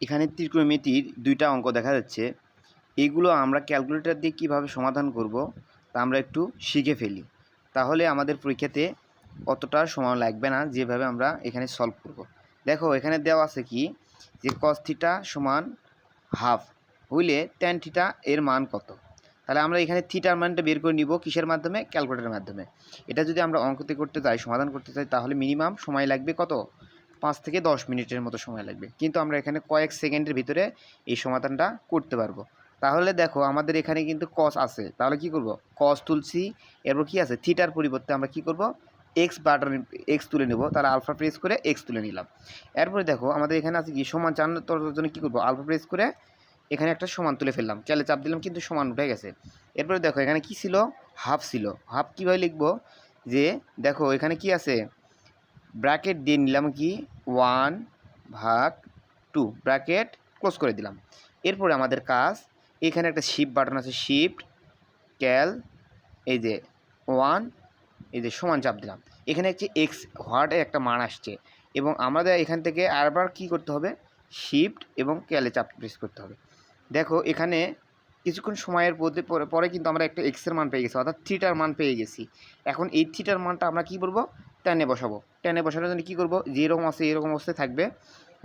এখানে ত্রিকোণমিতির দুইটা অঙ্ক দেখা যাচ্ছে। এগুলো আমরা ক্যালকুলেটর দিয়ে কীভাবে সমাধান করব তা আমরা একটু শিখে ফেলি, তাহলে আমাদের পরীক্ষাতে অতটা সময় লাগবে না যেভাবে আমরা এখানে সলভ করব। দেখো এখানে দেওয়া আছে কি যে cos থিটা সমান হাফ হইলে tan থিটা এর মান কত। তাহলে আমরা এখানে থিটার মানটা বের করে নিব কিসের মাধ্যমে? ক্যালকুলেটরের মাধ্যমে। এটা যদি আমরা অঙ্কতে করতে যাই, সমাধান করতে চাই, তাহলে মিনিমাম সময় লাগবে কত? 5 থেকে 10 মিনিটের মতো সময় লাগবে, কিন্তু আমরা এখানে কয়েক সেকেন্ডের ভিতরে এই সমাধানটা করতে পারবো। তাহলে দেখো আমাদের এখানে কিন্তু cos আছে, তাহলে কি করব? cos তুলছি, এরপর কি আছে? থিটার পরিবর্তে আমরা কি করব? এক্স বাটন এক্স তুলে নেব, তাহলে আলফা প্রেস করে এক্স তুলে নিলাম। এরপরে দেখো আমাদের এখানে আছে কি সমান চার জন্য কী করবো? আলফা প্রেস করে এখানে একটা সমান তুলে ফেললাম, ক্যালে চাপ দিলাম কিন্তু সমান উঠে গেছে। এরপরে দেখো এখানে কি ছিল? হাফ ছিল। হাফ কীভাবে লিখবো? যে দেখো এখানে কি আছে? ব্র্যাকেট দিয়ে নিলাম কি 1/2 ব্র্যাকেট ক্লোজ করে দিলাম। এরপরে আমাদের কাজ, এখানে একটা শিফট বাটন আছে, শিফট ক্যাল এই যে 1 এই যে সমান চাপ দিলাম। এখানে হচ্ছে এক্স হোয়াটে একটা মান আসছে, এবং আমাদের এখান থেকে আরবার কি করতে হবে? শিফট এবং ক্যালে চাপ প্রেস করতে হবে। দেখো এখানে কিছুক্ষণ সময়ের পরে কিন্তু আমরা একটা এক্সের মান পেয়ে গেছি, অর্থাৎ থিটার মান পেয়ে গেছি। এখন এই থিটার মানটা আমরা কী করবো? ট্যানে বসাবো। ট্যানে বসানোর জন্য কী করবো? যেরকম আছে এরকম অবস্থায় থাকবে।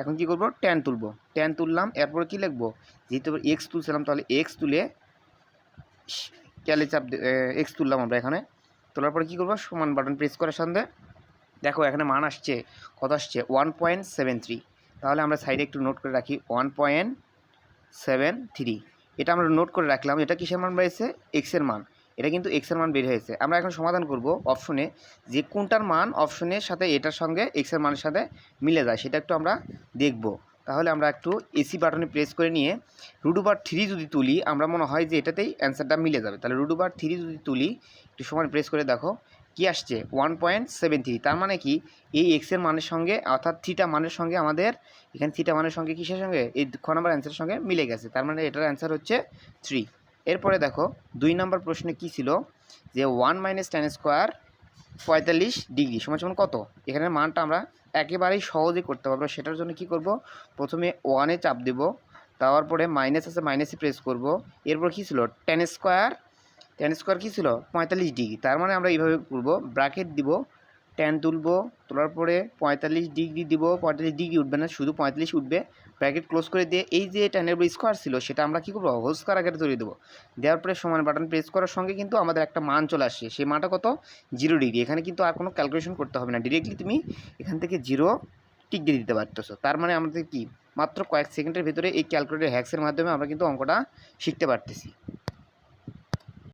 এখন কি করব? ট্যান তুলব। ট্যান তুললাম, এরপরে কি লিখবো? যেহেতু এক্স তুলছিলাম, তাহলে এক্স তুলে ক্যালে চাপ এক্স তুললাম আমরা এখানে। তোলার পরে কী করবো? সমান বাটন প্রেস করার সঙ্গে দেখো এখানে মান আসছে, কত আসছে? 1.73। তাহলে আমরা সাইডে একটু নোট করে রাখি 1.73। এটা আমরা নোট করে রাখলাম। এটা কিসের মান বেরিয়েছে? এক্সের মান। এটা কিন্তু এক্সের মান বের হয়েছে। আমরা এখন সমাধান করব অপশনে, যে কোনটার মান অপশনের সাথে এটার সঙ্গে এক্সের মানের সাথে মিলে যায় সেটা একটু আমরা দেখব। তাহলে আমরা একটু এসি বাটনে প্রেস করে নিয়ে √3 যদি তুলি, আমরা মনে হয় যে এটাতেই অ্যান্সারটা মিলে যাবে। তাহলে √3 যদি তুলি, একটু সমান প্রেস করে দেখো কি আসছে? 1.73। তার মানে কি এই এক্সের মানের সঙ্গে, অর্থাৎ থিটা মানের সঙ্গে আমাদের এখানে থিটা মানের সঙ্গে কিসের সঙ্গে? এই খ নম্বর অ্যান্সারের সঙ্গে মিলে গেছে। তার মানে এটার অ্যান্সার হচ্ছে 3। এরপরে দেখো 2 নম্বর প্রশ্নে কী ছিল? যে 1 - tan স্কোয়ার 45 ডিগ্রি সমান সমান কত? এখানে মানটা আমরা একেবারেই সহজে করতে পারবো। সেটার জন্য কি করব? প্রথমে 1-এ চাপ দেব, দেওয়ার পরে মাইনাস আছে মাইনাসে প্রেস করব। এরপর কী ছিল? tan স্কোয়ার কী ছিল? 45 ডিগ্রি। তার মানে আমরা এইভাবে করব, ব্র্যাকেট দিব, ট্যান তুলব, তোলার পরে 45 ডিগ্রি দিব। 45 ডিগ্রি উঠবে না, শুধু 45 উঠবে। ব্র্যাকেট ক্লোজ করে দিয়ে এই যে ট্যানের স্কোয়ার ছিল সেটা আমরা কী করবো? হোল স্কোয়ার আকারে তৈরি দেবো। দেওয়ার পরে সমান বাটন প্রেস করার সঙ্গে কিন্তু আমাদের একটা মান চলে আসছে। সেই মানটা কত? 0 ডিগ্রি। এখানে কিন্তু আর কোনো ক্যালকুলেশন করতে হবে না, ডিরেক্টলি তুমি এখান থেকে 0 ডিগ্রি দিতে পারতেছো। তার মানে আমাদের কি মাত্র কয়েক সেকেন্ডের ভিতরে এই ক্যালকুলেটর হ্যাক্সের মাধ্যমে আমরা কিন্তু অঙ্কটা শিখতে পারতেছি।